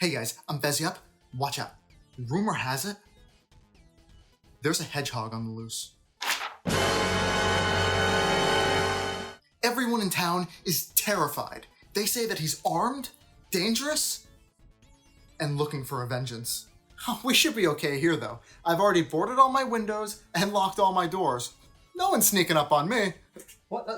Hey guys, I'm Bezyup. Watch out. Rumor has it, there's a hedgehog on the loose. Everyone in town is terrified. They say that he's armed, dangerous, and looking for a vengeance. We should be okay here though. I've already boarded all my windows and locked all my doors. No one's sneaking up on me. What?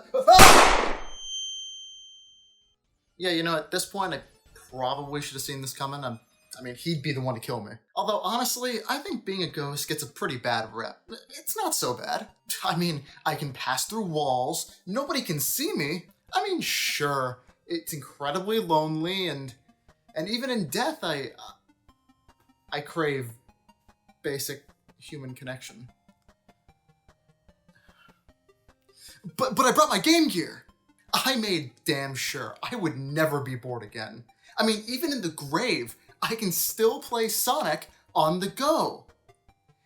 Yeah, you know, at this point, I probably should have seen this coming. I mean, he'd be the one to kill me. Although, honestly, I think being a ghost gets a pretty bad rep. It's not so bad. I mean, I can pass through walls. Nobody can see me. I mean, sure, it's incredibly lonely, and even in death, I crave basic human connection. But I brought my Game Gear. I made damn sure I would never be bored again. I mean, even in the grave, I can still play Sonic on the go.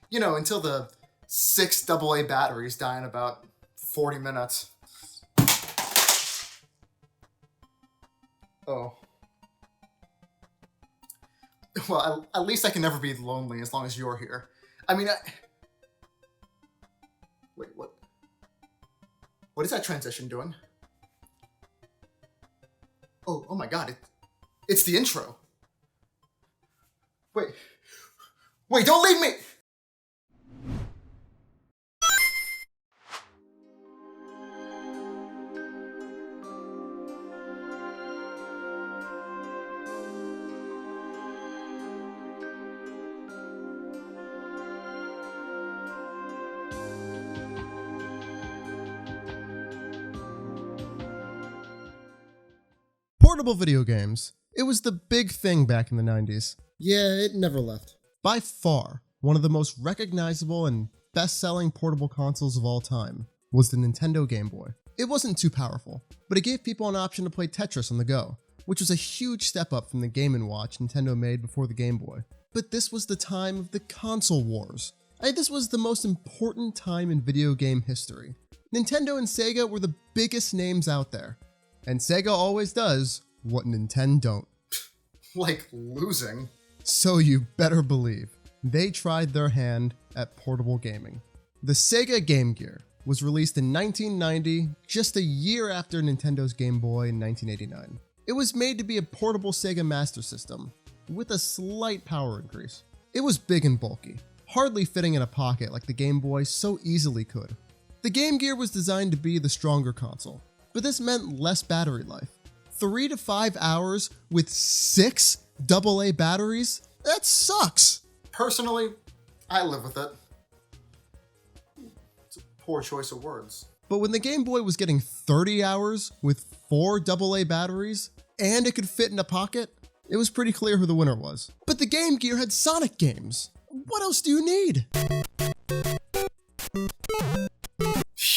You know, until the 6 AA batteries die in about 40 minutes. Oh. Well, at least I can never be lonely as long as you're here. I mean, Wait, what? What is that transition doing? Oh my god, it's the intro. Wait, don't leave me! Portable video games. It was the big thing back in the 90s. Yeah, it never left. By far, one of the most recognizable and best-selling portable consoles of all time was the Nintendo Game Boy. It wasn't too powerful, but it gave people an option to play Tetris on the go, which was a huge step up from the Game & Watch Nintendo made before the Game Boy. But this was the time of the console wars. This was the most important time in video game history. Nintendo and Sega were the biggest names out there, and Sega always does what Nintendo don't. Like losing. So you better believe they tried their hand at portable gaming. The Sega GameGear was released in 1990, just a year after Nintendo's Game Boy in 1989. It was made to be a portable Sega Master System, with a slight power increase. It was big and bulky, hardly fitting in a pocket like the Game Boy so easily could. The Game Gear was designed to be the stronger console, but this meant less battery life. 3 to 5 hours with 6 AA batteries? That sucks! Personally, I live with it. It's a poor choice of words. But when the Game Boy was getting 30 hours with 4 AA batteries, and it could fit in a pocket, it was pretty clear who the winner was. But the Game Gear had Sonic games. What else do you need?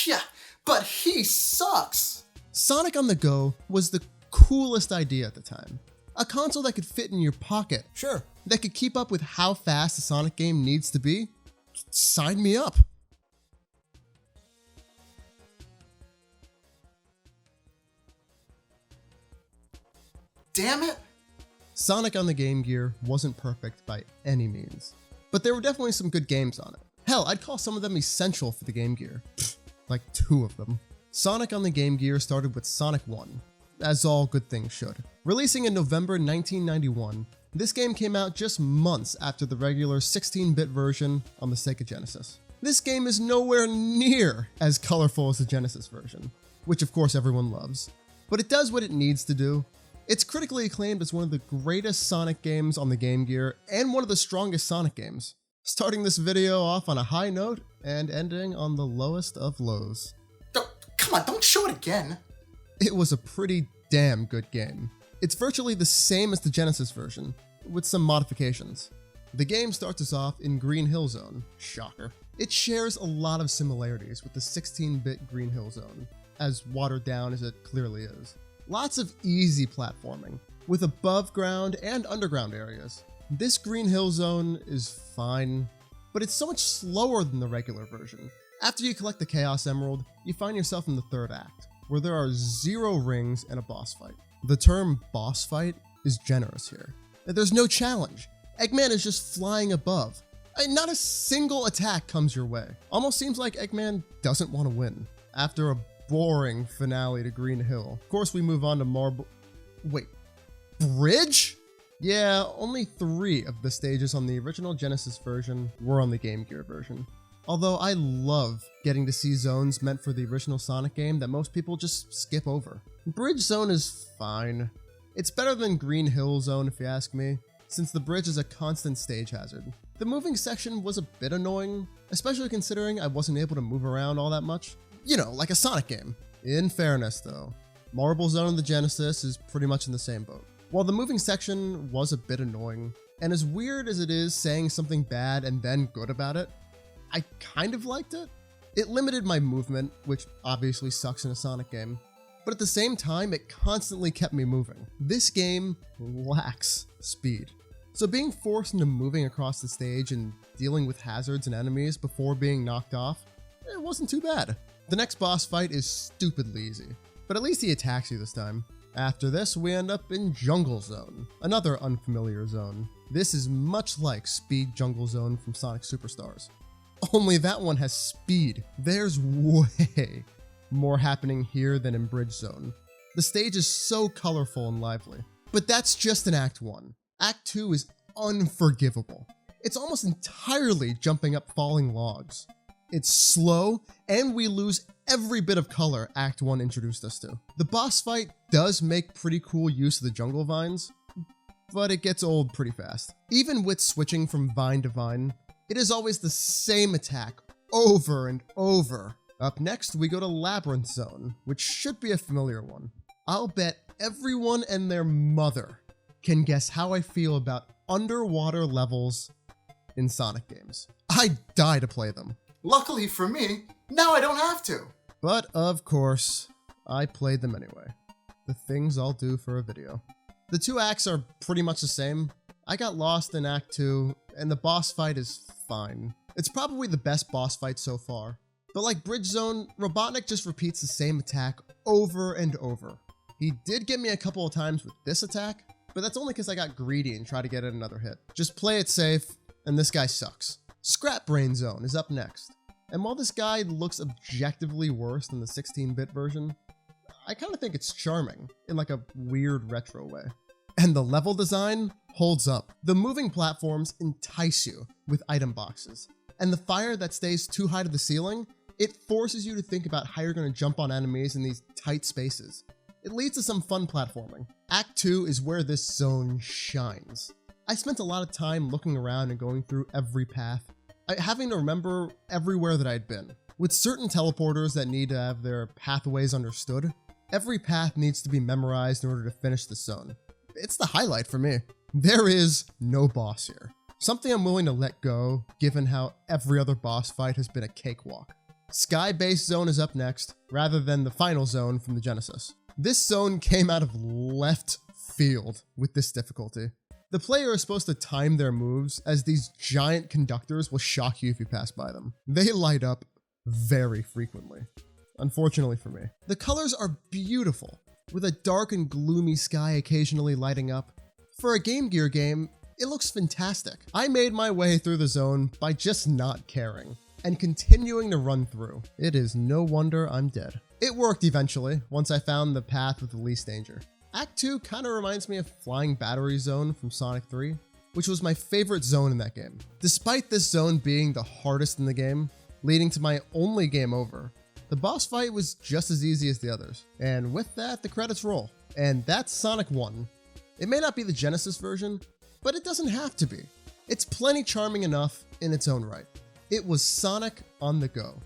Yeah, but he sucks! Sonic on the Go was the coolest idea at the time. A console that could fit in your pocket. Sure. That could keep up with how fast a Sonic game needs to be. Sign me up. Damn it! Sonic on the Game Gear wasn't perfect by any means, but there were definitely some good games on it. Hell, I'd call some of them essential for the Game Gear. Like 2 of them. Sonic on the Game Gear started with Sonic 1, as all good things should. Releasing in November 1991, this game came out just months after the regular 16-bit version on the Sega Genesis. This game is nowhere near as colorful as the Genesis version, which of course everyone loves, but it does what it needs to do. It's critically acclaimed as one of the greatest Sonic games on the Game Gear and one of the strongest Sonic games, starting this video off on a high note and ending on the lowest of lows. Come on, don't show it again! It was a pretty damn good game. It's virtually the same as the Genesis version, with some modifications. The game starts us off in Green Hill Zone. Shocker. It shares a lot of similarities with the 16-bit Green Hill Zone, as watered down as it clearly is. Lots of easy platforming, with above ground and underground areas. This Green Hill Zone is fine, but it's so much slower than the regular version. After you collect the Chaos Emerald, you find yourself in the 3rd act, where there are 0 rings and a boss fight. The term boss fight is generous here. There's no challenge. Eggman is just flying above. Not a single attack comes your way. Almost seems like Eggman doesn't want to win. After a boring finale to Green Hill, of course we move on to Bridge? Yeah, only 3 of the stages on the original Genesis version were on the Game Gear version. Although I love getting to see zones meant for the original Sonic game that most people just skip over. Bridge Zone is fine. It's better than Green Hill Zone if you ask me, since the bridge is a constant stage hazard. The moving section was a bit annoying, especially considering I wasn't able to move around all that much. You know, like a Sonic game. In fairness though, Marble Zone in the Genesis is pretty much in the same boat. While the moving section was a bit annoying, and as weird as it is saying something bad and then good about it, I kind of liked it. It limited my movement, which obviously sucks in a Sonic game, but at the same time, it constantly kept me moving. This game lacks speed, so being forced into moving across the stage and dealing with hazards and enemies before being knocked off, it wasn't too bad. The next boss fight is stupidly easy, but at least he attacks you this time. After this, we end up in Jungle Zone, another unfamiliar zone. This is much like Speed Jungle Zone from Sonic Superstars. Only that one has speed. There's way more happening here than in Bridge Zone. The stage is so colorful and lively. But that's just in Act 1. Act 2 is unforgivable. It's almost entirely jumping up falling logs. It's slow, and we lose every bit of color Act 1 introduced us to. The boss fight does make pretty cool use of the jungle vines, but it gets old pretty fast. Even with switching from vine to vine, it is always the same attack over and over. Up next, we go to Labyrinth Zone, which should be a familiar one. I'll bet everyone and their mother can guess how I feel about underwater levels in Sonic games. I die to play them. Luckily for me, now I don't have to. But of course, I played them anyway. The things I'll do for a video. The 2 acts are pretty much the same. I got lost in Act 2, and the boss fight is fine. It's probably the best boss fight so far. But like Bridge Zone, Robotnik just repeats the same attack over and over. He did get me a couple of times with this attack, but that's only because I got greedy and tried to get in another hit. Just play it safe, and this guy sucks. Scrap Brain Zone is up next. And while this guy looks objectively worse than the 16-bit version, I kind of think it's charming in like a weird retro way. And the level design holds up. The moving platforms entice you with item boxes. And the fire that stays too high to the ceiling, it forces you to think about how you're going to jump on enemies in these tight spaces. It leads to some fun platforming. Act 2 is where this zone shines. I spent a lot of time looking around and going through every path, having to remember everywhere that I'd been. With certain teleporters that need to have their pathways understood, every path needs to be memorized in order to finish the zone. It's the highlight for me. There is no boss here. Something I'm willing to let go, given how every other boss fight has been a cakewalk. Sky-based Zone is up next, rather than the final zone from the Genesis. This zone came out of left field with this difficulty. The player is supposed to time their moves, as these giant conductors will shock you if you pass by them. They light up very frequently, unfortunately for me. The colors are beautiful, with a dark and gloomy sky occasionally lighting up. For a Game Gear game, it looks fantastic. I made my way through the zone by just not caring, and continuing to run through. It is no wonder I'm dead. It worked eventually, once I found the path with the least danger. Act 2 kinda reminds me of Flying Battery Zone from Sonic 3, which was my favorite zone in that game. Despite this zone being the hardest in the game, leading to my only game over, the boss fight was just as easy as the others. And with that, the credits roll. And that's Sonic 1. It may not be the Genesis version, but it doesn't have to be. It's plenty charming enough in its own right. It was Sonic on the go.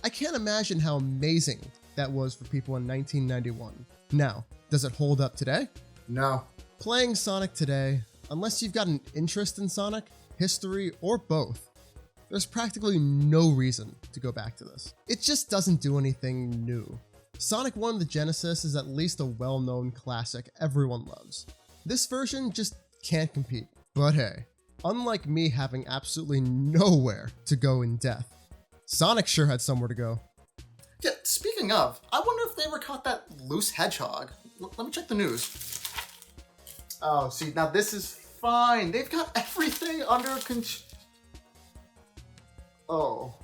I can't imagine how amazing that was for people in 1991. Now, does it hold up today? No. Playing Sonic today, unless you've got an interest in Sonic, history, or both, there's practically no reason to go back to this. It just doesn't do anything new. Sonic 1 the Genesis is at least a well-known classic everyone loves. This version just can't compete. But hey, unlike me having absolutely nowhere to go in death, Sonic sure had somewhere to go. Yeah, speaking of, I wonder if they ever caught that loose hedgehog. Let me check the news. Oh, see, now this is fine. They've got everything under control. Oh.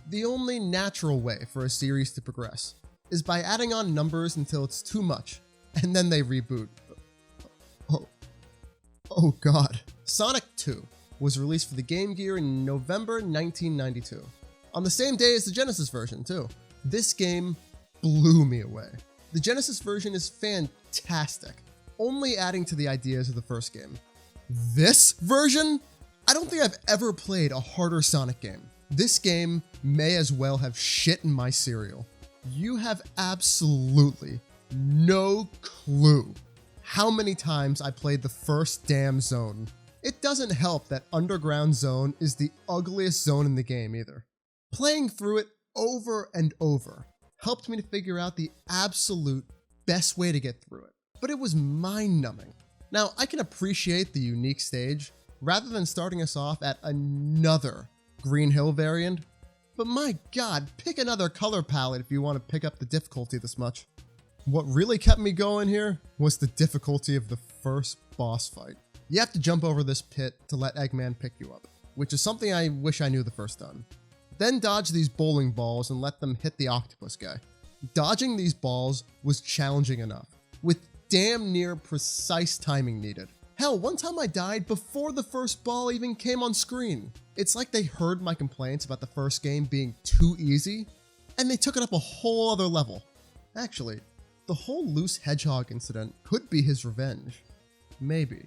The only natural way for a series to progress is by adding on numbers until it's too much, and then they reboot. Oh god. Sonic 2 was released for the Game Gear in November 1992, on the same day as the Genesis version too. This game blew me away. The Genesis version is fantastic, only adding to the ideas of the first game. This version? I don't think I've ever played a harder Sonic game. This game may as well have shit in my cereal. You have absolutely no clue how many times I played the first damn zone. It doesn't help that Underground Zone is the ugliest zone in the game either. Playing through it over and over helped me to figure out the absolute best way to get through it, but it was mind-numbing. Now, I can appreciate the unique stage rather than starting us off at another Green Hill variant, but my god, pick another color palette if you want to pick up the difficulty this much. What really kept me going here was the difficulty of the first boss fight. You have to jump over this pit to let Eggman pick you up, which is something I wish I knew the first time. Then dodge these bowling balls and let them hit the octopus guy. Dodging these balls was challenging enough, with damn near precise timing needed. Hell, one time I died before the first ball even came on screen. It's like they heard my complaints about the first game being too easy, and they took it up a whole other level. Actually, the whole loose Hedgehog incident could be his revenge. Maybe.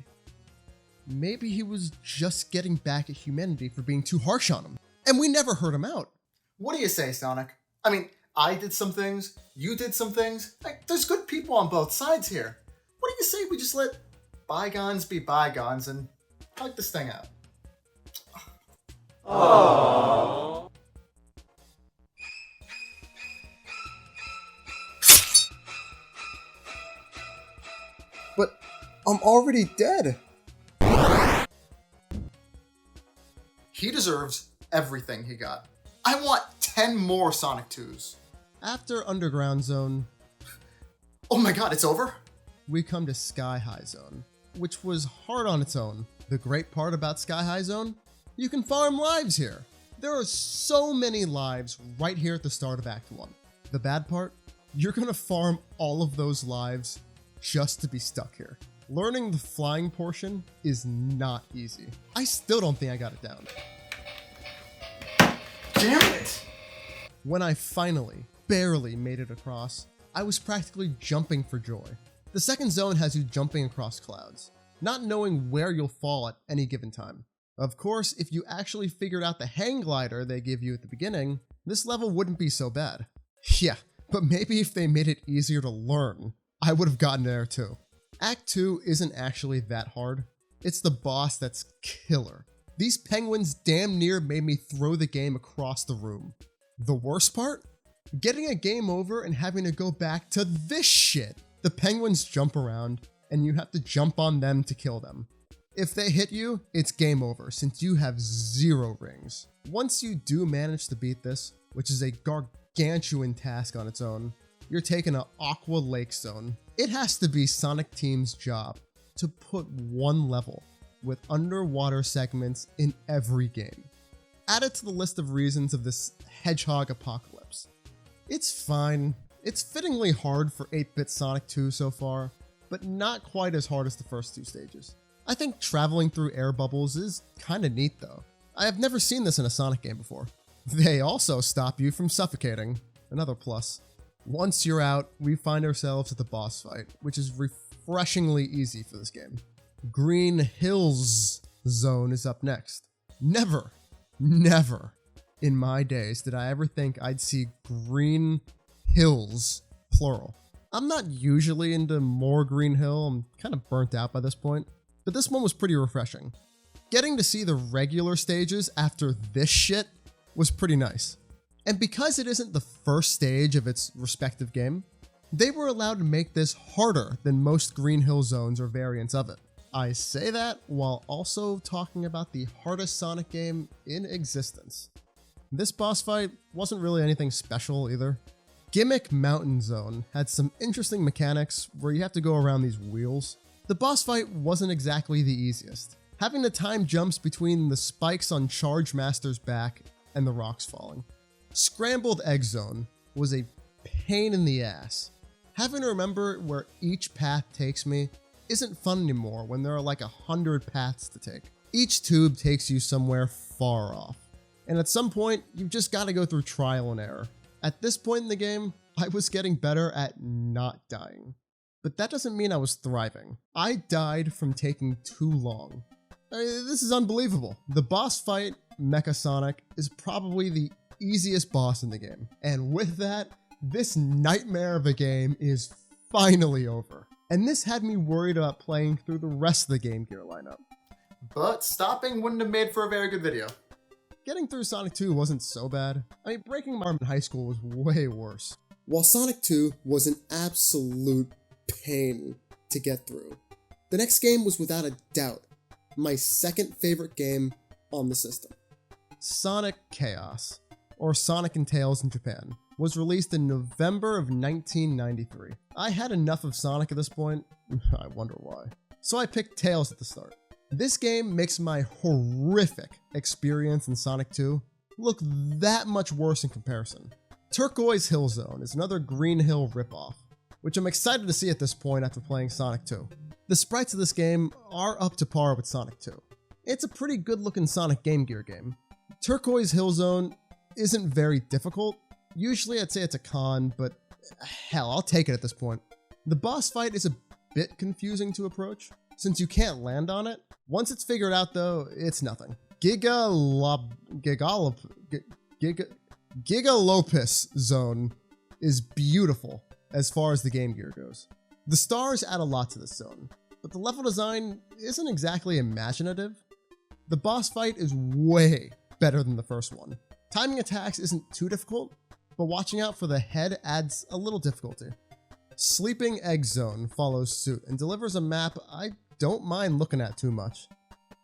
Maybe he was just getting back at humanity for being too harsh on him, and we never heard him out. What do you say, Sonic? I mean, I did some things, you did some things. Like, there's good people on both sides here. What do you say we just let bygones be bygones and hug this thing out? Aww. But I'm already dead. He deserves everything he got. I want 10 more Sonic 2s. After Underground Zone, Oh my god, it's over? we come to Sky High Zone, which was hard on its own. The great part about Sky High Zone? You can farm lives here. There are so many lives right here at the start of Act 1. The bad part? You're gonna farm all of those lives just to be stuck here. Learning the flying portion is not easy. I still don't think I got it down. Damn it! When I finally, barely made it across, I was practically jumping for joy. The second zone has you jumping across clouds, not knowing where you'll fall at any given time. Of course, if you actually figured out the hang glider they give you at the beginning, this level wouldn't be so bad. Yeah, but maybe if they made it easier to learn, I would have gotten there too. Act 2 isn't actually that hard. It's the boss that's killer. These penguins damn near made me throw the game across the room. The worst part? Getting a game over and having to go back to this shit. The penguins jump around, and you have to jump on them to kill them. If they hit you, it's game over since you have 0 rings. Once you do manage to beat this, which is a gargantuan task on its own, you're taking an Aqua Lake Zone. It has to be Sonic Team's job to put one level with underwater segments in every game. Add it to the list of reasons of this Hedgehog apocalypse. It's fine. It's fittingly hard for 8-bit Sonic 2 so far, but not quite as hard as the first 2 stages. I think traveling through air bubbles is kinda neat though. I have never seen this in a Sonic game before. They also stop you from suffocating, another plus. Once you're out, we find ourselves at the boss fight, which is refreshingly easy for this game. Green Hills Zone is up next. Never in my days did I ever think I'd see Green Hills, plural. I'm not usually into more Green Hill, I'm kind of burnt out by this point, but this one was pretty refreshing. Getting to see the regular stages after this shit was pretty nice. And because it isn't the first stage of its respective game, they were allowed to make this harder than most Green Hill zones or variants of it. I say that while also talking about the hardest Sonic game in existence. This boss fight wasn't really anything special either. Gimmick Mountain Zone had some interesting mechanics where you have to go around these wheels. The The boss fight wasn't exactly the easiest, having to time jumps between the spikes on Charge Master's back and the rocks falling. Scrambled Egg Zone was a pain in the ass. Having to remember where each path takes me isn't fun anymore when there are like 100 paths to take. Each tube takes you somewhere far off, and at some point, you've just got to go through trial and error. At this point in the game, I was getting better at not dying. But that doesn't mean I was thriving. I died from taking too long. This is unbelievable. The boss fight, Mecha Sonic, is probably the easiest boss in the game. And with that, this nightmare of a game is finally over. And this had me worried about playing through the rest of the Game Gear lineup. But stopping wouldn't have made for a very good video. Getting through Sonic 2 wasn't so bad. I mean, breaking my arm in high school was way worse. While Sonic 2 was an absolute pain to get through, the next game was without a doubt my second favorite game on the system. Sonic Chaos, or Sonic and Tails in Japan, was released in November of 1993. I had enough of Sonic at this point, I wonder why. So I picked Tails at the start. This game makes my horrific experience in Sonic 2 look that much worse in comparison. Turquoise Hill Zone is another Green Hill ripoff, which I'm excited to see at this point after playing Sonic 2. The sprites of this game are up to par with Sonic 2. It's a pretty good looking Sonic GameGear game. Turquoise Hill Zone isn't very difficult. Usually I'd say it's a con, but hell, I'll take it at this point. The boss fight is a bit confusing to approach, since you can't land on it. Once it's figured out though, it's nothing. Gigalopus Zone is beautiful as far as the Game Gear goes. The stars add a lot to this zone, but the level design isn't exactly imaginative. The boss fight is way better than the first one. Timing attacks isn't too difficult, but watching out for the head adds a little difficulty. Sleeping Egg Zone follows suit and delivers a map I don't mind looking at too much.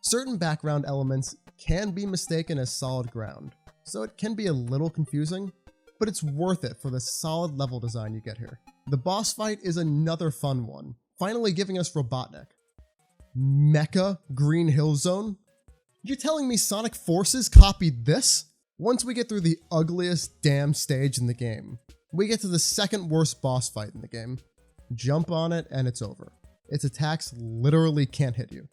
Certain background elements can be mistaken as solid ground, so it can be a little confusing, but it's worth it for the solid level design you get here. The boss fight is another fun one, finally giving us Robotnik. Mecha Green Hill Zone? You're telling me Sonic Forces copied this? Once we get through the ugliest damn stage in the game, we get to the second worst boss fight in the game. Jump on it and it's over. Its attacks literally can't hit you.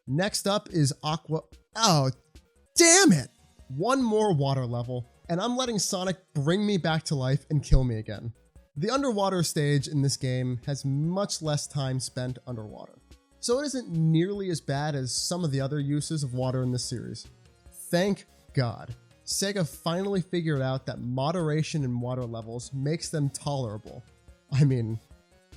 Next up is Aqua... Oh, damn it! One more water level, and I'm letting Sonic bring me back to life and kill me again. The underwater stage in this game has much less time spent underwater, so it isn't nearly as bad as some of the other uses of water in this series. Thank God. Sega finally figured out that moderation in water levels makes them tolerable. I mean,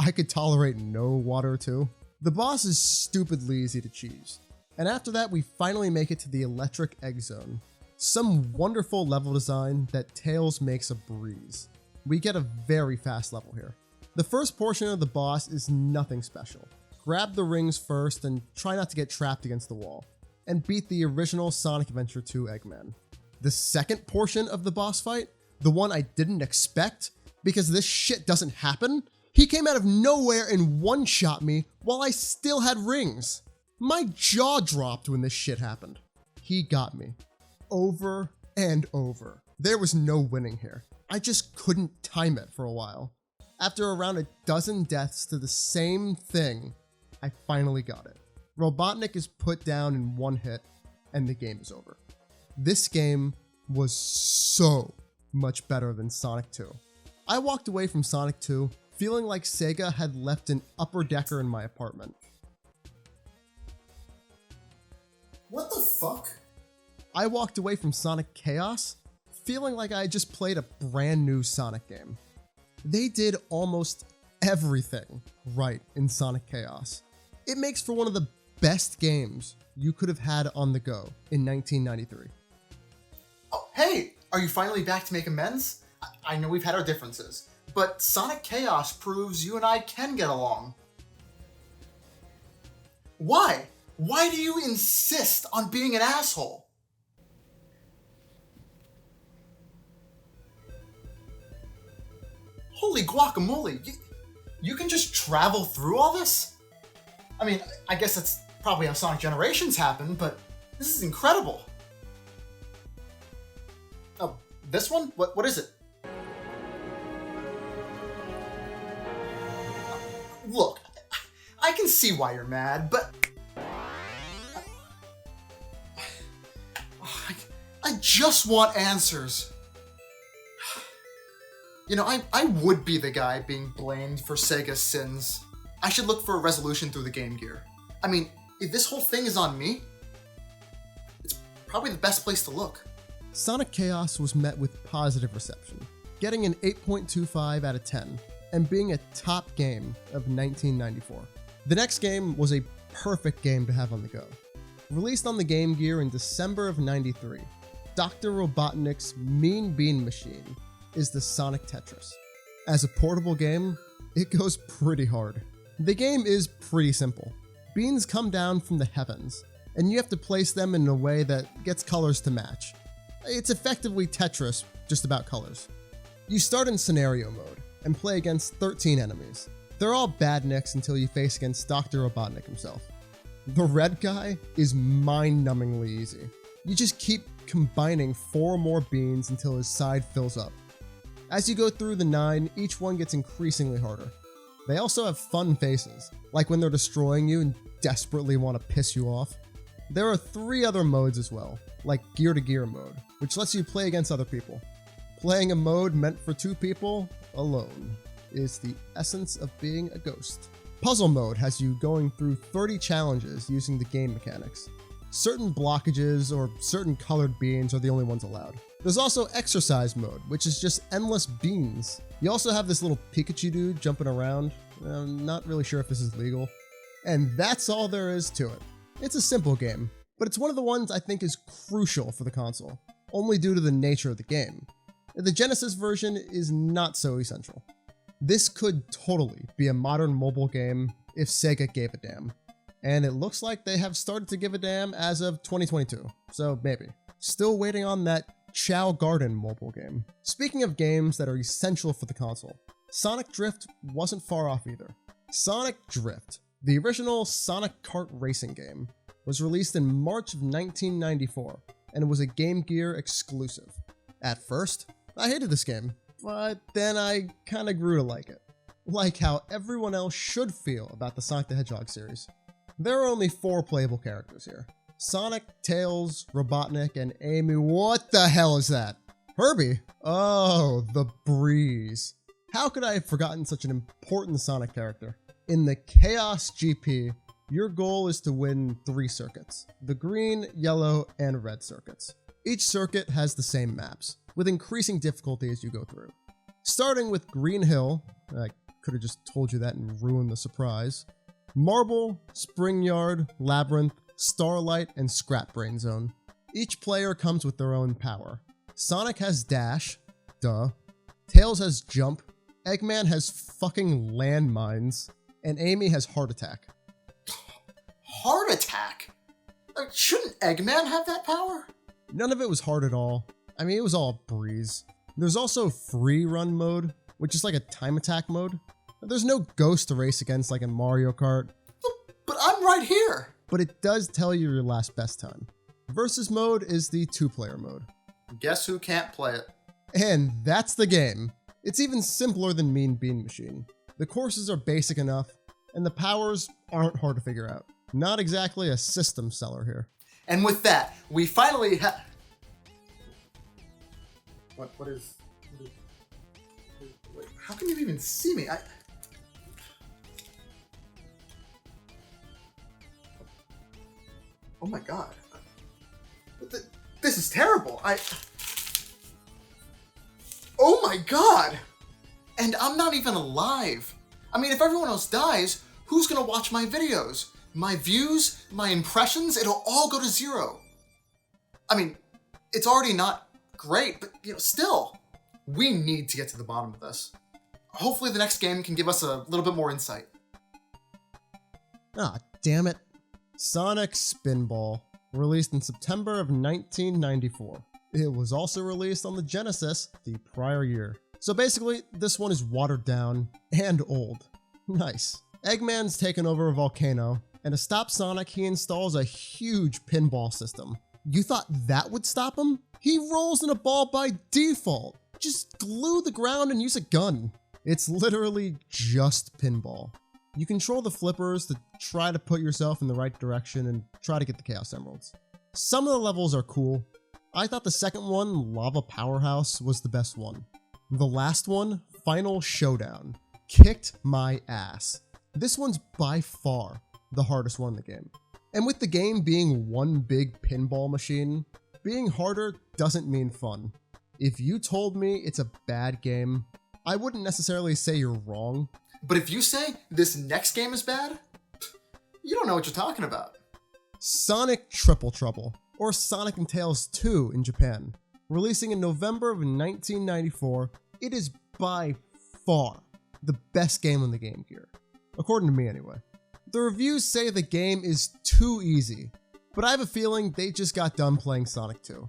I could tolerate no water too. The boss is stupidly easy to cheese, and after that we finally make it to the Electric Egg Zone. Some wonderful level design that Tails makes a breeze. We get a very fast level here. The first portion of the boss is nothing special. Grab the rings first and try not to get trapped against the wall, and beat the original Sonic Adventure 2 Eggman. The second portion of the boss fight, the one I didn't expect, because this shit doesn't happen, he came out of nowhere and one-shot me while I still had rings. My jaw dropped when this shit happened. He got me. Over and over. There was no winning here. I just couldn't time it for a while. After around a dozen deaths to the same thing, I finally got it. Robotnik is put down in one hit, and the game is over. This game was so much better than Sonic 2. I walked away from Sonic 2 feeling like Sega had left an upper decker in my apartment. What the fuck? I walked away from Sonic Chaos feeling like I had just played a brand new Sonic game. They did almost everything right in Sonic Chaos. It makes for one of the best games you could have had on the go in 1993. Oh, hey! Are you finally back to make amends? I know we've had our differences, but Sonic Chaos proves you and I can get along. Why? Why do you insist on being an asshole? Holy guacamole, you can just travel through all this? I mean, I guess that's probably how Sonic Generations happen, but this is incredible. Oh, this one? What is it? Look, I can see why you're mad, but I just want answers. You know, I would be the guy being blamed for Sega's sins. I should look for a resolution through the Game Gear. I mean, if this whole thing is on me, it's probably the best place to look. Sonic Chaos was met with positive reception, getting an 8.25 out of 10, and being a top game of 1994. The next game was a perfect game to have on the go. Released on the Game Gear in December of '93, Dr. Robotnik's Mean Bean Machine is the Sonic Tetris. As a portable game, it goes pretty hard. The game is pretty simple. Beans come down from the heavens, and you have to place them in a way that gets colors to match. It's effectively Tetris, just about colors. You start in scenario mode, and play against 13 enemies. They're all badniks until you face against Dr. Robotnik himself. The red guy is mind-numbingly easy. You just keep combining 4 more beans until his side fills up. As you go through the 9, each one gets increasingly harder. They also have fun faces, like when they're destroying you and desperately want to piss you off. There are 3 other modes as well, like gear-to-gear mode, which lets you play against other people. Playing a mode meant for 2 people alone is the essence of being a ghost. Puzzle mode has you going through 30 challenges using the game mechanics. Certain blockages or certain colored beans are the only ones allowed. There's also exercise mode, which is just endless beans. You also have this little Pikachu dude jumping around. I'm not really sure if this is legal. And that's all there is to it. It's a simple game, but it's one of the ones I think is crucial for the console, only due to the nature of the game. The Genesis version is not so essential. This could totally be a modern mobile game if Sega gave a damn. And it looks like they have started to give a damn as of 2022, so maybe. Still waiting on that Chow Garden mobile game. Speaking of games that are essential for the console, Sonic Drift wasn't far off either. Sonic Drift, the original Sonic Kart racing game, was released in March of 1994, and it was a Game Gear exclusive. At first, I hated this game, but then I kinda grew to like it. Like how everyone else should feel about the Sonic the Hedgehog series. There are only 4 playable characters here. Sonic, Tails, Robotnik, and Amy. What the hell is that? Herbie? Oh, the breeze. How could I have forgotten such an important Sonic character? In the Chaos GP, your goal is to win 3 circuits. The green, yellow, and red circuits. Each circuit has the same maps, with increasing difficulty as you go through. Starting with Green Hill, I could have just told you that and ruined the surprise. Marble, Spring Yard, Labyrinth, Starlight, and Scrap Brain Zone. Each player comes with their own power. Sonic has Dash, duh. Tails has Jump, Eggman has fucking landmines, and Amy has Heart Attack. Heart Attack? Shouldn't Eggman have that power? None of it was hard at all. I mean, it was all a breeze. There's also Free Run mode, which is like a time attack mode. There's no ghost to race against like in Mario Kart. But I'm right here! But it does tell you your last best time. Versus mode is the 2-player mode. Guess who can't play it? And that's the game. It's even simpler than Mean Bean Machine. The courses are basic enough, and the powers aren't hard to figure out. Not exactly a system seller here. And with that, we finally have... What is... Wait, how can you even see me? Oh my god. This is terrible. Oh my god! And I'm not even alive. I mean, if everyone else dies, who's gonna watch my videos? My views, my impressions, it'll all go to 0. I mean, it's already not great, but still, we need to get to the bottom of this. Hopefully the next game can give us a little bit more insight. Ah, damn it. Sonic Spinball, released in September of 1994. It was also released on the Genesis the prior year. So basically, this one is watered down and old. Nice. Eggman's taken over a volcano, and to stop Sonic, he installs a huge pinball system. You thought that would stop him? He rolls in a ball by default. Just glue the ground and use a gun. It's literally just pinball. You control the flippers to try to put yourself in the right direction and try to get the Chaos Emeralds. Some of the levels are cool. I thought the second one, Lava Powerhouse, was the best one. The last one, Final Showdown, kicked my ass. This one's by far the hardest one in the game. And with the game being one big pinball machine, being harder doesn't mean fun. If you told me it's a bad game, I wouldn't necessarily say you're wrong. But if you say this next game is bad, you don't know what you're talking about. Sonic Triple Trouble, or Sonic and Tails 2 in Japan. Releasing in November of 1994, it is by far the best game on the Game Gear. According to me anyway. The reviews say the game is too easy, but I have a feeling they just got done playing Sonic 2.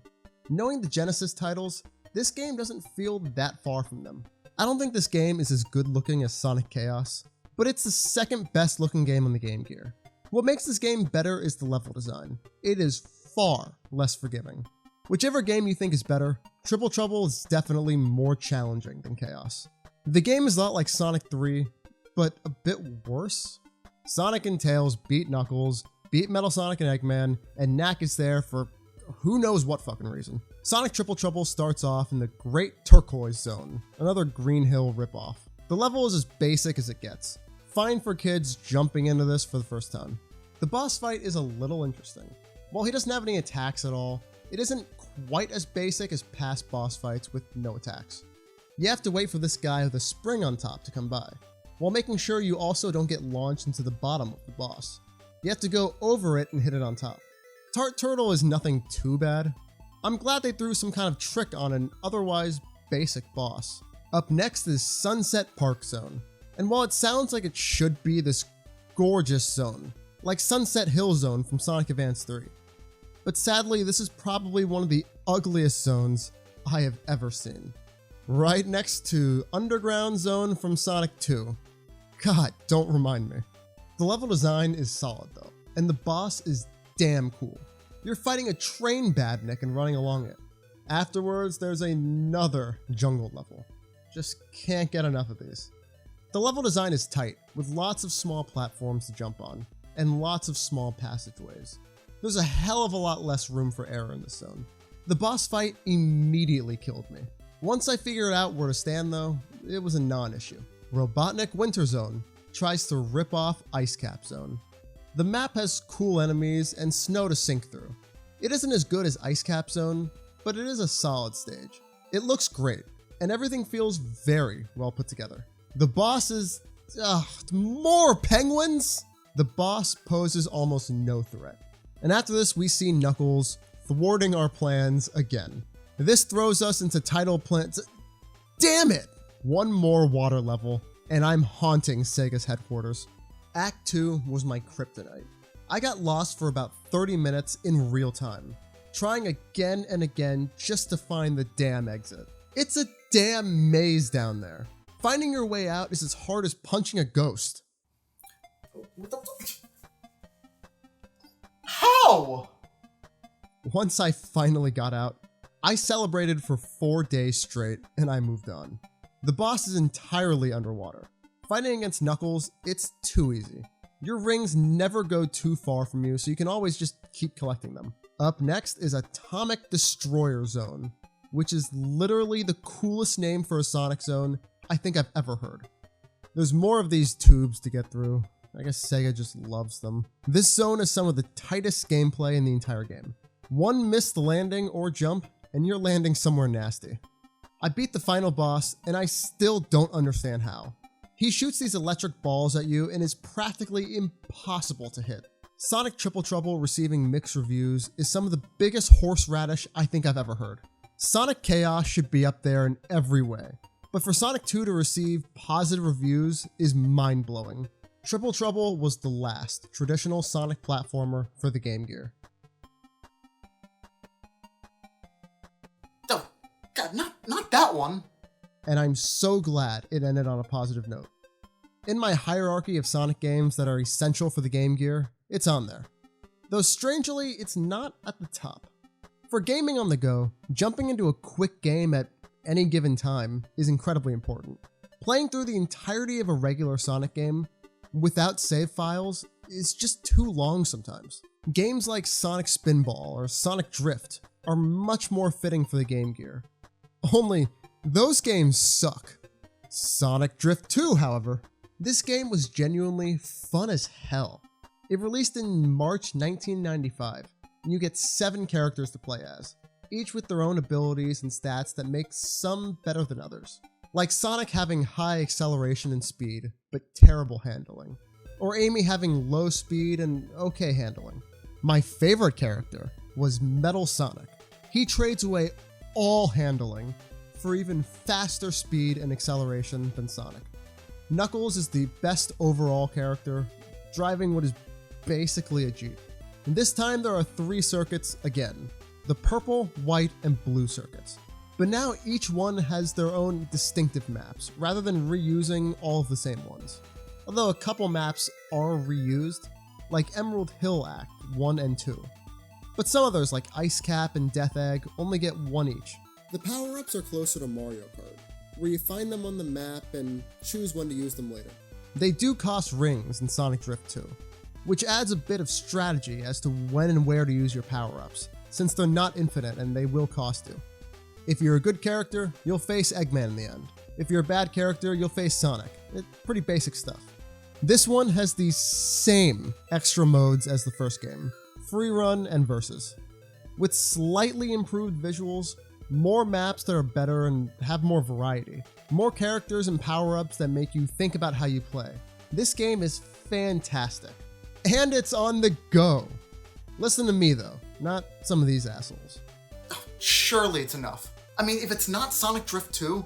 Knowing the Genesis titles, this game doesn't feel that far from them. I don't think this game is as good looking as Sonic Chaos, but it's the second best looking game on the Game Gear. What makes this game better is the level design. It is far less forgiving. Whichever game you think is better, Triple Trouble is definitely more challenging than Chaos. The game is a lot like Sonic 3, but a bit worse. Sonic and Tails beat Knuckles, beat Metal Sonic and Eggman, and Knack is there for who knows what fucking reason. Sonic Triple Trouble starts off in the Great Turquoise Zone, another Green Hill ripoff. The level is as basic as it gets. Fine for kids jumping into this for the first time. The boss fight is a little interesting. While he doesn't have any attacks at all, it isn't quite as basic as past boss fights with no attacks. You have to wait for this guy with a spring on top to come by, while making sure you also don't get launched into the bottom of the boss. You have to go over it and hit it on top. Tart Turtle is nothing too bad. I'm glad they threw some kind of trick on an otherwise basic boss. Up next is Sunset Park Zone, and while it sounds like it should be this gorgeous zone, like Sunset Hill Zone from Sonic Advance 3, but sadly this is probably one of the ugliest zones I have ever seen. Right next to Underground Zone from Sonic 2. God, don't remind me. The level design is solid though, and the boss is damn cool. You're fighting a train badnik and running along it. Afterwards, there's another jungle level. Just can't get enough of these. The level design is tight, with lots of small platforms to jump on, and lots of small passageways. There's a hell of a lot less room for error in this zone. The boss fight immediately killed me. Once I figured out where to stand though, it was a non-issue. Robotnik Winter Zone tries to rip off Ice Cap Zone. The map has cool enemies and snow to sink through. It isn't as good as Ice Cap Zone, but it is a solid stage. It looks great, and everything feels very well put together. The boss is... more penguins? The boss poses almost no threat. And after this, we see Knuckles thwarting our plans again. This throws us into title plans. Damn it! One more water level, and I'm haunting Sega's headquarters. Act 2 was my kryptonite. I got lost for about 30 minutes in real time, trying again and again just to find the damn exit. It's a damn maze down there. Finding your way out is as hard as punching a ghost. What the fuck? How? Once I finally got out, I celebrated for 4 days straight and I moved on. The boss is entirely underwater. Fighting against Knuckles, it's too easy. Your rings never go too far from you, so you can always just keep collecting them. Up next is Atomic Destroyer Zone, which is literally the coolest name for a Sonic zone I think I've ever heard. There's more of these tubes to get through. I guess Sega just loves them. This zone is some of the tightest gameplay in the entire game. One missed landing or jump, and you're landing somewhere nasty. I beat the final boss, and I still don't understand how. He shoots these electric balls at you and is practically impossible to hit. Sonic Triple Trouble receiving mixed reviews is some of the biggest horseradish I think I've ever heard. Sonic Chaos should be up there in every way, but for Sonic 2 to receive positive reviews is mind-blowing. Triple Trouble was the last traditional Sonic platformer for the Game Gear. Oh, God, not that one. And I'm so glad it ended on a positive note. In my hierarchy of Sonic games that are essential for the Game Gear, it's on there. Though strangely, it's not at the top. For gaming on the go, jumping into a quick game at any given time is incredibly important. Playing through the entirety of a regular Sonic game without save files is just too long sometimes. Games like Sonic Spinball or Sonic Drift are much more fitting for the Game Gear. Only, those games suck. Sonic Drift 2, however, this game was genuinely fun as hell. It released in March 1995, and you get 7 characters to play as, each with their own abilities and stats that make some better than others. Like Sonic having high acceleration and speed, but terrible handling. Or Amy having low speed and okay handling. My favorite character was Metal Sonic. He trades away all handling for even faster speed and acceleration than Sonic. Knuckles is the best overall character, driving what is basically a Jeep. And this time there are 3 circuits again, the purple, white, and blue circuits. But now each one has their own distinctive maps, rather than reusing all of the same ones. Although a couple maps are reused, like Emerald Hill Act 1 and 2. But some others like Ice Cap and Death Egg only get 1 each. The power-ups are closer to Mario Kart, where you find them on the map and choose when to use them later. They do cost rings in Sonic Drift 2, which adds a bit of strategy as to when and where to use your power-ups, since they're not infinite and they will cost you. If you're a good character, you'll face Eggman in the end. If you're a bad character, you'll face Sonic. It's pretty basic stuff. This one has the same extra modes as the first game, Free Run and Versus. With slightly improved visuals, more maps that are better and have more variety, more characters and power-ups that make you think about how you play. This game is fantastic. And it's on the go. Listen to me though, not some of these assholes. Surely it's enough. I mean, if it's not Sonic Drift 2,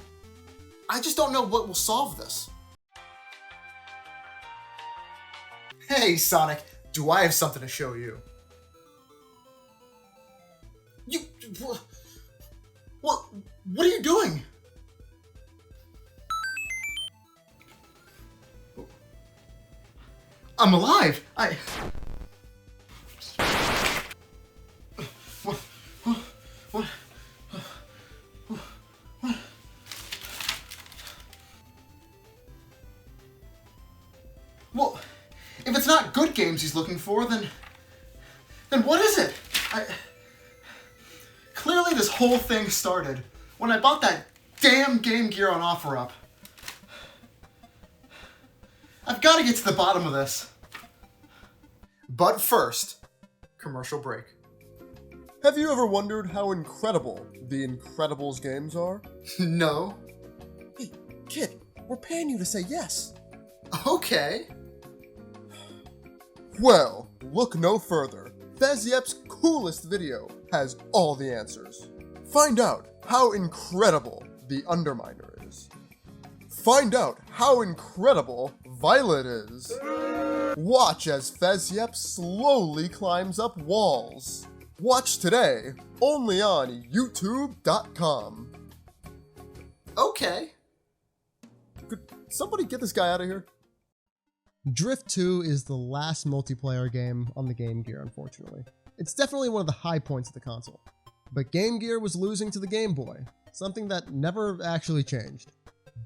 I just don't know what will solve this. Hey, Sonic, do I have something to show you? What are you doing? I'm alive! What? Well, if it's not good games he's looking for, then what is it? Clearly this whole thing started when I bought that damn Game Gear on OfferUp. I've got to get to the bottom of this. But first, commercial break. Have you ever wondered how incredible the Incredibles games are? No. Hey, kid, we're paying you to say yes. Okay. Well, look no further. Fezyep's coolest video has all the answers. Find out how incredible the Underminer is. Find out how incredible Violet is. Watch as Fezyep slowly climbs up walls. Watch today, only on YouTube.com. Okay. Could somebody get this guy out of here? Drift 2 is the last multiplayer game on the Game Gear, unfortunately. It's definitely one of the high points of the console. But Game Gear was losing to the Game Boy, something that never actually changed.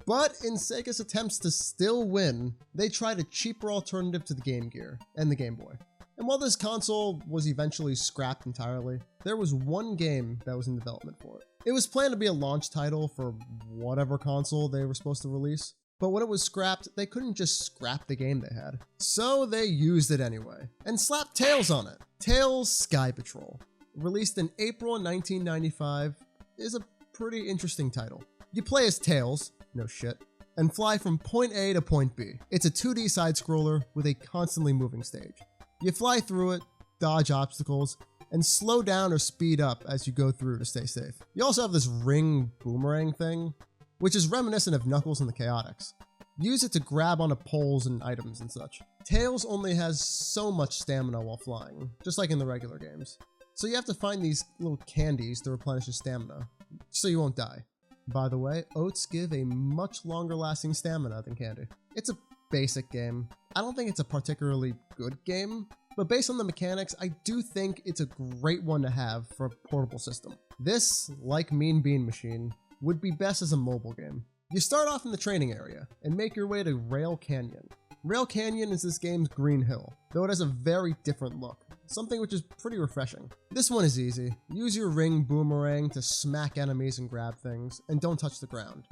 But in Sega's attempts to still win, they tried a cheaper alternative to the Game Gear and the Game Boy. And while this console was eventually scrapped entirely, there was one game that was in development for it. It was planned to be a launch title for whatever console they were supposed to release, but when it was scrapped, they couldn't just scrap the game they had. So they used it anyway, and slapped Tails on it. Tails Sky Patrol, released in April 1995, is a pretty interesting title. You play as Tails, no shit, and fly from point A to point B. It's a 2D side-scroller with a constantly moving stage. You fly through it, dodge obstacles, and slow down or speed up as you go through to stay safe. You also have this ring boomerang thing, which is reminiscent of Knuckles and the Chaotix. Use it to grab onto poles and items and such. Tails only has so much stamina while flying, just like in the regular games. So you have to find these little candies to replenish your stamina, so you won't die. By the way, oats give a much longer lasting stamina than candy. It's a basic game. I don't think it's a particularly good game, but based on the mechanics, I do think it's a great one to have for a portable system. This, like Mean Bean Machine, would be best as a mobile game. You start off in the training area and make your way to Rail Canyon. Rail Canyon is this game's Green Hill, though it has a very different look, something which is pretty refreshing. This one is easy. Use your ring boomerang to smack enemies and grab things, and don't touch the ground.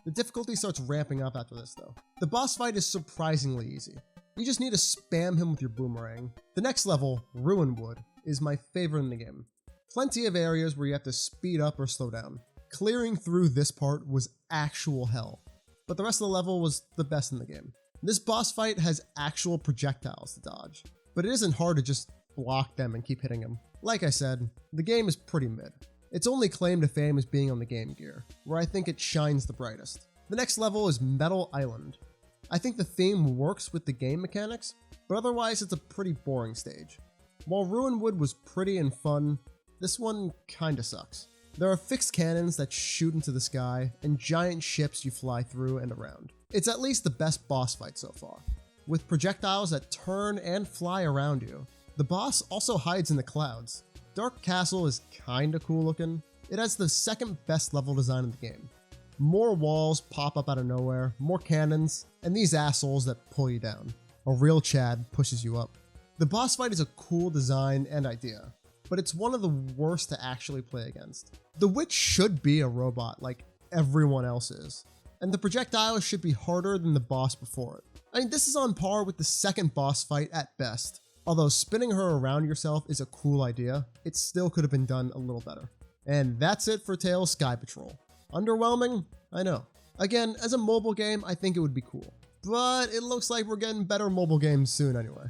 The difficulty starts ramping up after this though. The boss fight is surprisingly easy. You just need to spam him with your boomerang. The next level, Ruinwood, is my favorite in the game. Plenty of areas where you have to speed up or slow down. Clearing through this part was actual hell, but the rest of the level was the best in the game. This boss fight has actual projectiles to dodge, but it isn't hard to just block them and keep hitting them. Like I said, the game is pretty mid. Its only claim to fame is being on the Game Gear, where I think it shines the brightest. The next level is Metal Island. I think the theme works with the game mechanics, but otherwise it's a pretty boring stage. While Ruinwood was pretty and fun, this one kinda sucks. There are fixed cannons that shoot into the sky, and giant ships you fly through and around. It's at least the best boss fight so far, with projectiles that turn and fly around you. The boss also hides in the clouds. Dark Castle is kinda cool looking. It has the second best level design in the game. More walls pop up out of nowhere, more cannons, and these assholes that pull you down. A real Chad pushes you up. The boss fight is a cool design and idea, but it's one of the worst to actually play against. The witch should be a robot like everyone else is, and the projectiles should be harder than the boss before it. I mean, this is on par with the second boss fight at best. Although spinning her around yourself is a cool idea, it still could have been done a little better. And that's it for Tails Sky Patrol. Underwhelming? I know. Again, as a mobile game, I think it would be cool. But it looks like we're getting better mobile games soon anyway.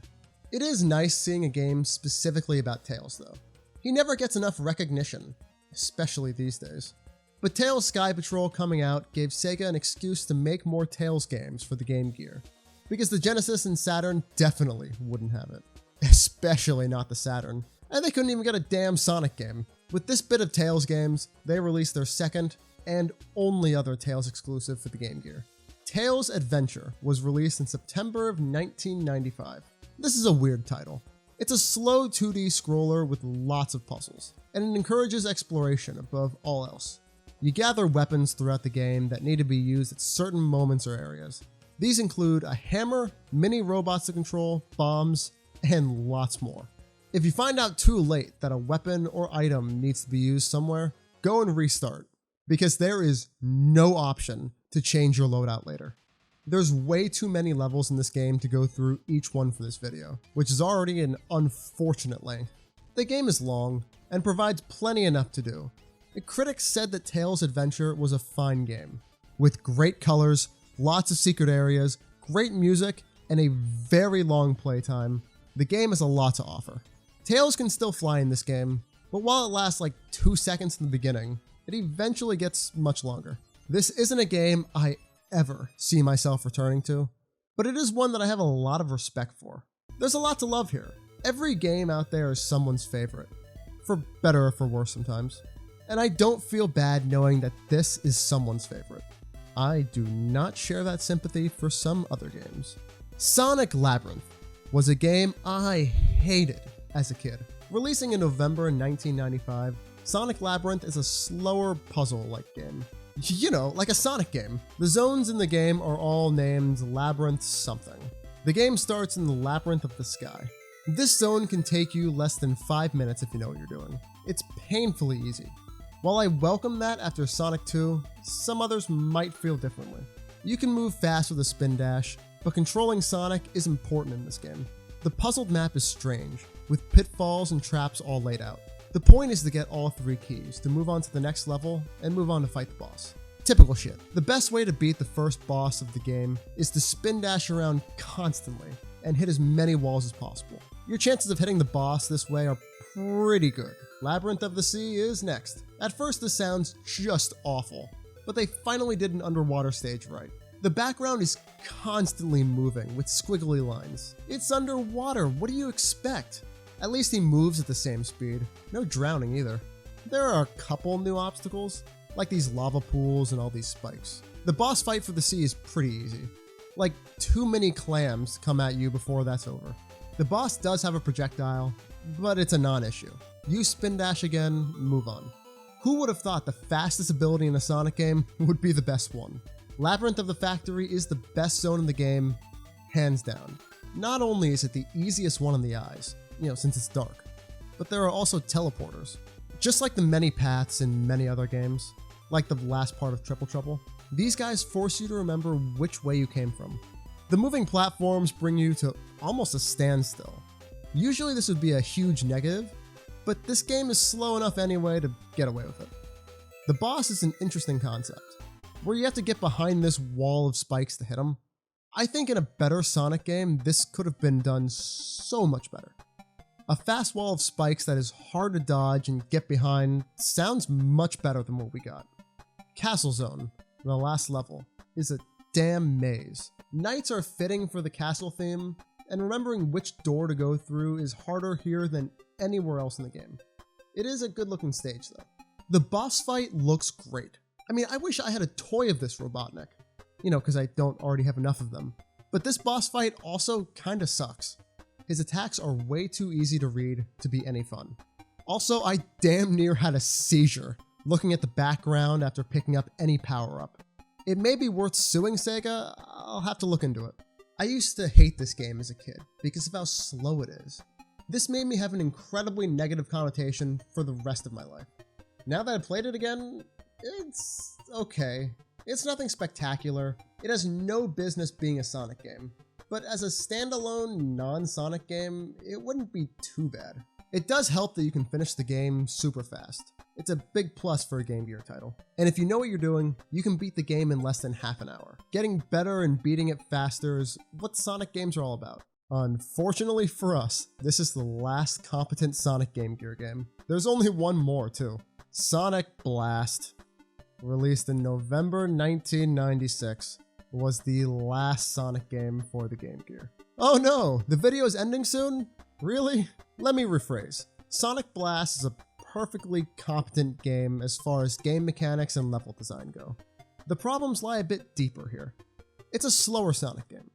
It is nice seeing a game specifically about Tails though. He never gets enough recognition, especially these days. But Tails Sky Patrol coming out gave Sega an excuse to make more Tails games for the Game Gear, because the Genesis and Saturn definitely wouldn't have it. Especially not the Saturn, and they couldn't even get a damn Sonic game. With this bit of Tails games, they released their second and only other Tails exclusive for the Game Gear. Tails Adventure was released in September of 1995. This is a weird title. It's a slow 2D scroller with lots of puzzles, and it encourages exploration above all else. You gather weapons throughout the game that need to be used at certain moments or areas. These include a hammer, mini robots to control, bombs, and lots more. If you find out too late that a weapon or item needs to be used somewhere, go and restart, because there is no option to change your loadout later. There's way too many levels in this game to go through each one for this video, which is already an unfortunate length. The game is long and provides plenty enough to do. The critics said that Tails Adventure was a fine game, with great colors, lots of secret areas, great music, and a very long playtime. The game has a lot to offer. Tails can still fly in this game, but while it lasts like 2 seconds in the beginning, it eventually gets much longer. This isn't a game I ever see myself returning to, but it is one that I have a lot of respect for. There's a lot to love here. Every game out there is someone's favorite, for better or for worse sometimes, and I don't feel bad knowing that this is someone's favorite. I do not share that sympathy for some other games. Sonic Labyrinth was a game I hated as a kid. Releasing in November 1995, Sonic Labyrinth is a slower puzzle-like game. You know, like a Sonic game. The zones in the game are all named Labyrinth something. The game starts in the Labyrinth of the Sky. This zone can take you less than 5 minutes if you know what you're doing. It's painfully easy. While I welcome that after Sonic 2, some others might feel differently. You can move fast with a spin dash, but controlling Sonic is important in this game. The puzzled map is strange, with pitfalls and traps all laid out. The point is to get all 3 keys to move on to the next level and move on to fight the boss. Typical shit. The best way to beat the first boss of the game is to spin dash around constantly and hit as many walls as possible. Your chances of hitting the boss this way are pretty good. Labyrinth of the Sea is next. At first this sounds just awful, but they finally did an underwater stage right. The background is constantly moving with squiggly lines. It's underwater, what do you expect? At least he moves at the same speed. No drowning either. There are a couple new obstacles, like these lava pools and all these spikes. The boss fight for the sea is pretty easy. Like too many clams come at you before that's over. The boss does have a projectile, but it's a non-issue. Use spin dash again, move on. Who would have thought the fastest ability in a Sonic game would be the best one? Labyrinth of the Factory is the best zone in the game, hands down. Not only is it the easiest one in the eyes, since it's dark, but there are also teleporters. Just like the many paths in many other games, like the last part of Triple Trouble, these guys force you to remember which way you came from. The moving platforms bring you to almost a standstill. Usually this would be a huge negative, but this game is slow enough anyway to get away with it. The boss is an interesting concept, where you have to get behind this wall of spikes to hit him. I think in a better Sonic game, this could have been done so much better. A fast wall of spikes that is hard to dodge and get behind sounds much better than what we got. Castle Zone, the last level, is a damn maze. Nights are fitting for the castle theme, and remembering which door to go through is harder here than anywhere else in the game. It is a good looking stage though. The boss fight looks great. I mean, I wish I had a toy of this Robotnik, because I don't already have enough of them. But this boss fight also kinda sucks. His attacks are way too easy to read to be any fun. Also, I damn near had a seizure looking at the background after picking up any power-up. It may be worth suing Sega, I'll have to look into it. I used to hate this game as a kid because of how slow it is. This made me have an incredibly negative connotation for the rest of my life. Now that I played it again, it's okay. It's nothing spectacular. It has no business being a Sonic game. But as a standalone, non-Sonic game, it wouldn't be too bad. It does help that you can finish the game super fast. It's a big plus for a GameGear title. And if you know what you're doing, you can beat the game in less than half an hour. Getting better and beating it faster is what Sonic games are all about. Unfortunately for us, this is the last competent Sonic GameGear game. There's only one more too. Sonic Blast, released in November 1996, was the last Sonic game for the GameGear. Oh no, the video is ending soon? Really? Let me rephrase. Sonic Blast is a perfectly competent game as far as game mechanics and level design go. The problems lie a bit deeper here. It's a slower Sonic game.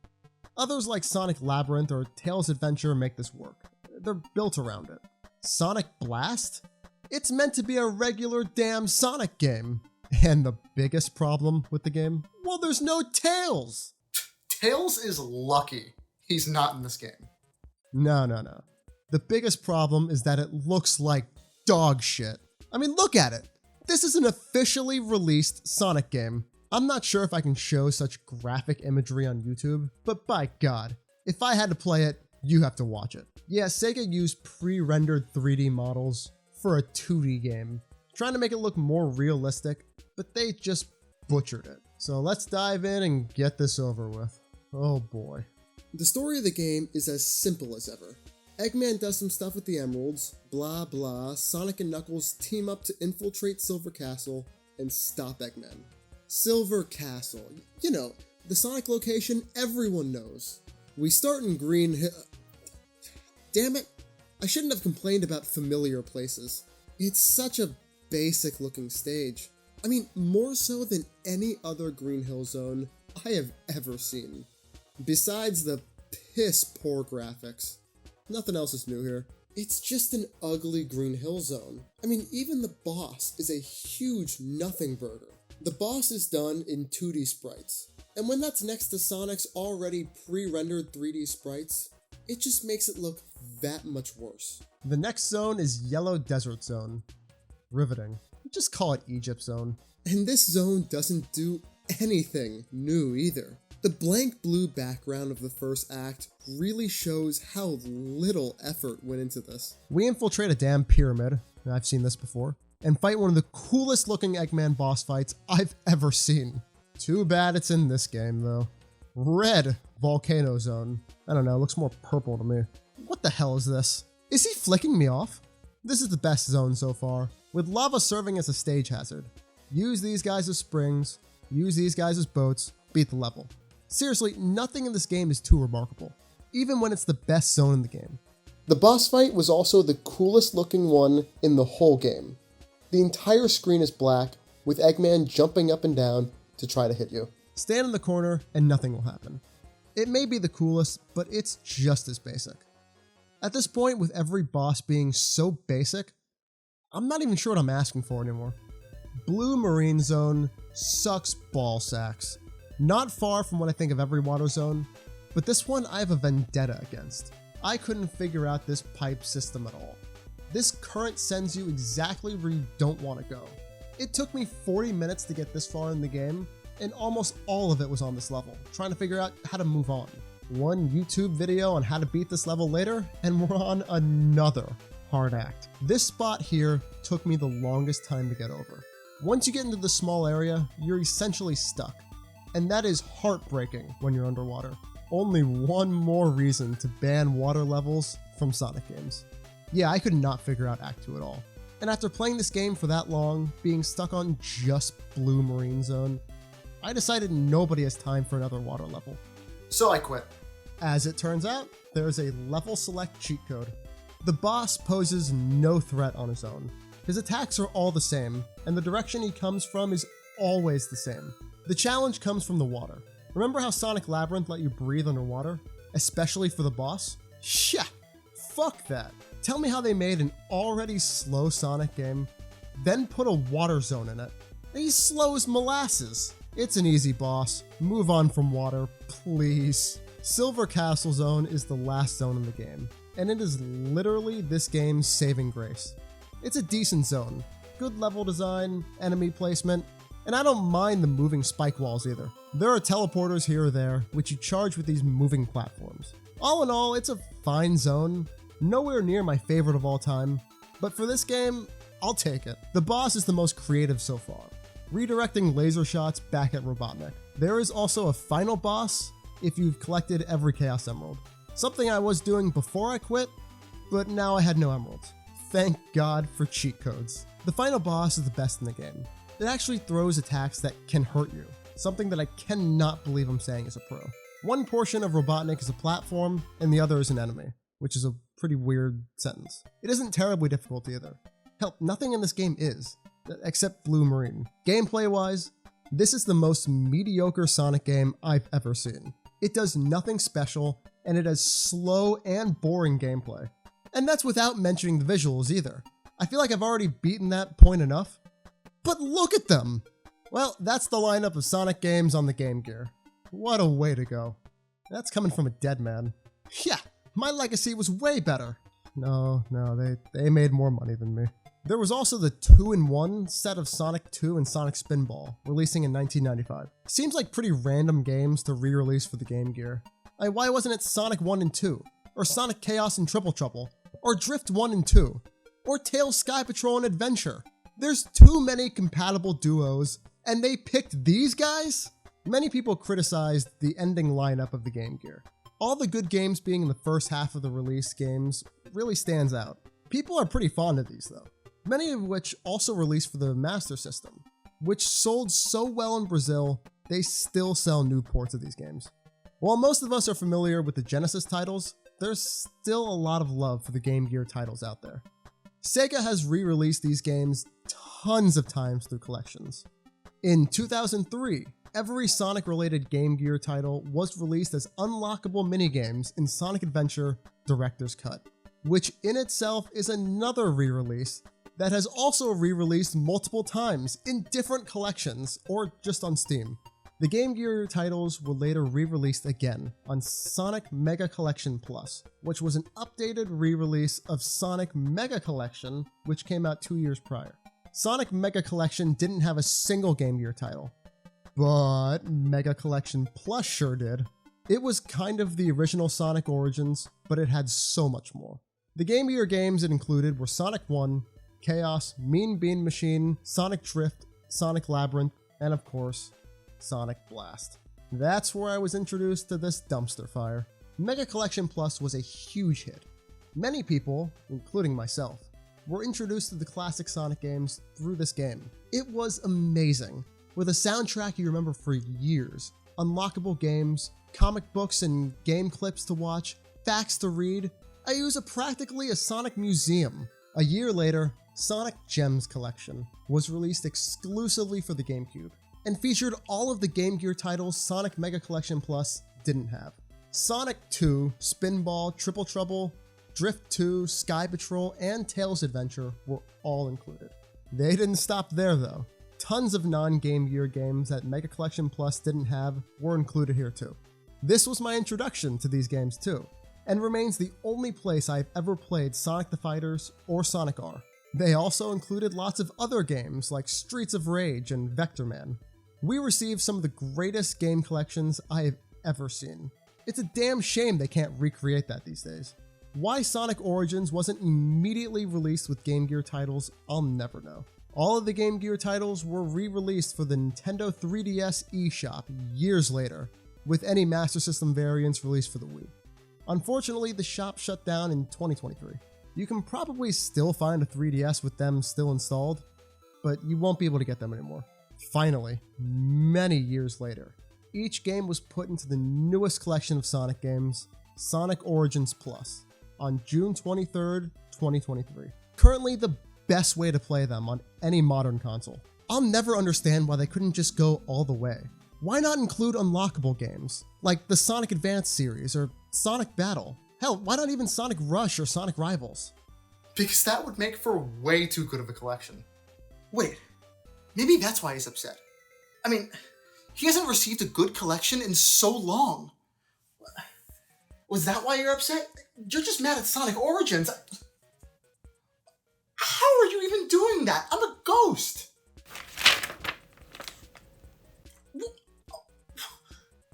Others like Sonic Labyrinth or Tails Adventure make this work. They're built around it. Sonic Blast? It's meant to be a regular damn Sonic game. And the biggest problem with the game? Well, there's no Tails! Tails is lucky he's not in this game. No. The biggest problem is that it looks like dog shit. I mean, look at it. This is an officially released Sonic game. I'm not sure if I can show such graphic imagery on YouTube, but by God, if I had to play it, you have to watch it. Yeah, Sega used pre-rendered 3D models for a 2D game, trying to make it look more realistic, but they just butchered it. So let's dive in and get this over with. Oh boy. The story of the game is as simple as ever. Eggman does some stuff with the emeralds, blah blah, Sonic and Knuckles team up to infiltrate Silver Castle and stop Eggman. Silver Castle, the Sonic location everyone knows. We start in Green Hill. Damn it, I shouldn't have complained about familiar places. It's such a basic looking stage. I mean, more so than any other Green Hill zone I have ever seen. Besides the piss poor graphics. Nothing else is new here. It's just an ugly Green Hill zone. I mean, even the boss is a huge nothing burger. The boss is done in 2D sprites. And when that's next to Sonic's already pre-rendered 3D sprites, it just makes it look that much worse. The next zone is Yellow Desert Zone. Riveting. Just call it Egypt Zone. And this zone doesn't do anything new either. The blank blue background of the first act really shows how little effort went into this. We infiltrate a damn pyramid, I've seen this before, and fight one of the coolest looking Eggman boss fights I've ever seen. Too bad it's in this game though. Red Volcano Zone. I don't know, looks more purple to me. What the hell is this? Is he flicking me off? This is the best zone so far, with lava serving as a stage hazard. Use these guys as springs, use these guys as boats, beat the level. Seriously, nothing in this game is too remarkable, even when it's the best zone in the game. The boss fight was also the coolest looking one in the whole game. The entire screen is black, with Eggman jumping up and down to try to hit you. Stand in the corner and nothing will happen. It may be the coolest, but it's just as basic. At this point, with every boss being so basic, I'm not even sure what I'm asking for anymore. Blue Marine Zone sucks ball sacks. Not far from what I think of every water zone, but this one I have a vendetta against. I couldn't figure out this pipe system at all. This current sends you exactly where you don't want to go. It took me 40 minutes to get this far in the game, and almost all of it was on this level, trying to figure out how to move on. One YouTube video on how to beat this level later, and we're on another hard act. This spot here took me the longest time to get over. Once you get into the small area, you're essentially stuck. And that is heartbreaking when you're underwater. Only one more reason to ban water levels from Sonic games. Yeah, I could not figure out Act 2 at all. And after playing this game for that long, being stuck on just Blue Marine Zone, I decided nobody has time for another water level. So I quit. As it turns out, there is a level select cheat code. The boss poses no threat on his own. His attacks are all the same, and the direction he comes from is always the same. The challenge comes from the water. Remember how Sonic Labyrinth let you breathe underwater? Especially for the boss? Yeah, fuck that. Tell me how they made an already slow Sonic game, then put a water zone in it. He's slow as molasses. It's an easy boss. Move on from water, please. Silver Castle Zone is the last zone in the game, and it is literally this game's saving grace. It's a decent zone, good level design, enemy placement, and I don't mind the moving spike walls either. There are teleporters here or there, which you charge with these moving platforms. All in all, it's a fine zone, nowhere near my favorite of all time, but for this game, I'll take it. The boss is the most creative so far, redirecting laser shots back at Robotnik. There is also a final boss if you've collected every Chaos Emerald, something I was doing before I quit, but now I had no emeralds. Thank God for cheat codes. The final boss is the best in the game. It actually throws attacks that can hurt you, something that I cannot believe I'm saying as a pro. One portion of Robotnik is a platform, and the other is an enemy, which is a pretty weird sentence. It isn't terribly difficult either. Hell, nothing in this game is, except Blue Marine. Gameplay-wise, this is the most mediocre Sonic game I've ever seen. It does nothing special, and it has slow and boring gameplay. And that's without mentioning the visuals either. I feel like I've already beaten that point enough. But look at them! Well, that's the lineup of Sonic games on the Game Gear. What a way to go. That's coming from a dead man. Yeah, my legacy was way better. No, they made more money than me. There was also the 2-in-1 set of Sonic 2 and Sonic Spinball, releasing in 1995. Seems like pretty random games to re-release for the Game Gear. Why wasn't it Sonic 1 and 2? Or Sonic Chaos and Triple Trouble? Or Drift 1 and 2? Or Tails Sky Patrol and Adventure? There's too many compatible duos, and they picked these guys? Many people criticized the ending lineup of the Game Gear. All the good games being in the first half of the release games really stands out. People are pretty fond of these though, many of which also released for the Master System, which sold so well in Brazil, they still sell new ports of these games. While most of us are familiar with the Genesis titles, there's still a lot of love for the Game Gear titles out there. Sega has re-released these games tons of times through collections. In 2003, every Sonic-related Game Gear title was released as unlockable minigames in Sonic Adventure Director's Cut, which in itself is another re-release that has also re-released multiple times in different collections or just on Steam. The Game Gear titles were later re-released again on Sonic Mega Collection Plus, which was an updated re-release of Sonic Mega Collection, which came out 2 years prior. Sonic Mega Collection didn't have a single Game Gear title, but Mega Collection Plus sure did. It was kind of the original Sonic Origins, but it had so much more. The Game Gear games it included were Sonic 1, Chaos, Mean Bean Machine, Sonic Drift, Sonic Labyrinth, and of course, Sonic Blast. That's where I was introduced to this dumpster fire. Mega Collection Plus was a huge hit. Many people, including myself, were introduced to the classic Sonic games through this game. It was amazing, with a soundtrack you remember for years, unlockable games, comic books and game clips to watch, facts to read. I use practically a Sonic museum. A year later, Sonic Gems Collection was released exclusively for the GameCube, and featured all of the Game Gear titles Sonic Mega Collection Plus didn't have. Sonic 2, Spinball, Triple Trouble, Drift 2, Sky Patrol, and Tails Adventure were all included. They didn't stop there though. Tons of non-Game Gear games that Mega Collection Plus didn't have were included here too. This was my introduction to these games too, and remains the only place I've ever played Sonic the Fighters or Sonic R. They also included lots of other games like Streets of Rage and Vector Man. We received some of the greatest game collections I have ever seen. It's a damn shame they can't recreate that these days. Why Sonic Origins wasn't immediately released with Game Gear titles, I'll never know. All of the Game Gear titles were re-released for the Nintendo 3DS eShop years later, with any Master System variants released for the Wii. Unfortunately, the shop shut down in 2023. You can probably still find a 3DS with them still installed, but you won't be able to get them anymore. Finally, many years later, each game was put into the newest collection of Sonic games, Sonic Origins Plus, on June 23rd, 2023. Currently the best way to play them on any modern console. I'll never understand why they couldn't just go all the way. Why not include unlockable games, like the Sonic Advance series or Sonic Battle? Hell, why not even Sonic Rush or Sonic Rivals? Because that would make for way too good of a collection. Wait, maybe that's why he's upset. I mean, he hasn't received a good collection in so long. Was that why you're upset? You're just mad at Sonic Origins. How are you even doing that? I'm a ghost.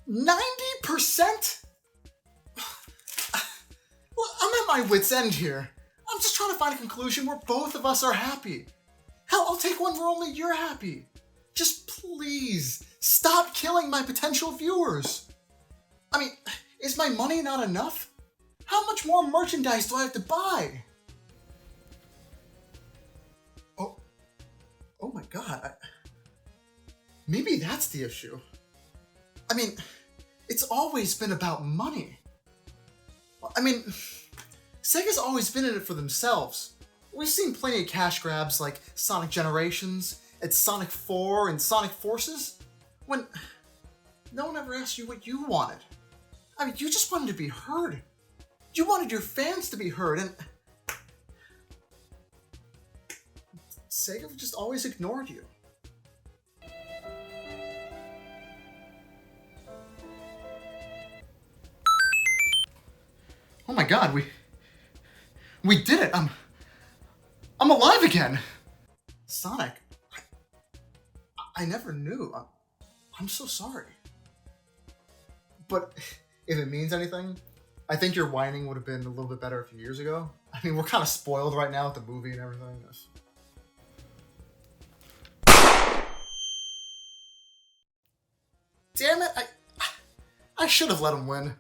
90%? Well, I'm at my wit's end here. I'm just trying to find a conclusion where both of us are happy. Hell, I'll take one where only you're happy. Just please, stop killing my potential viewers. I mean, is my money not enough? How much more merchandise do I have to buy? Oh my god. Maybe that's the issue. I mean, it's always been about money. I mean, Sega's always been in it for themselves. We've seen plenty of cash grabs like Sonic Generations, and Sonic 4, and Sonic Forces, when no one ever asked you what you wanted. I mean, you just wanted to be heard. You wanted your fans to be heard, and Sega just always ignored you. Oh my god, we did it! I'm alive again! Sonic, I never knew. I'm so sorry. But if it means anything, I think your whining would have been a little bit better a few years ago. I mean, we're kind of spoiled right now with the movie and everything. Damn it, I should have let him win.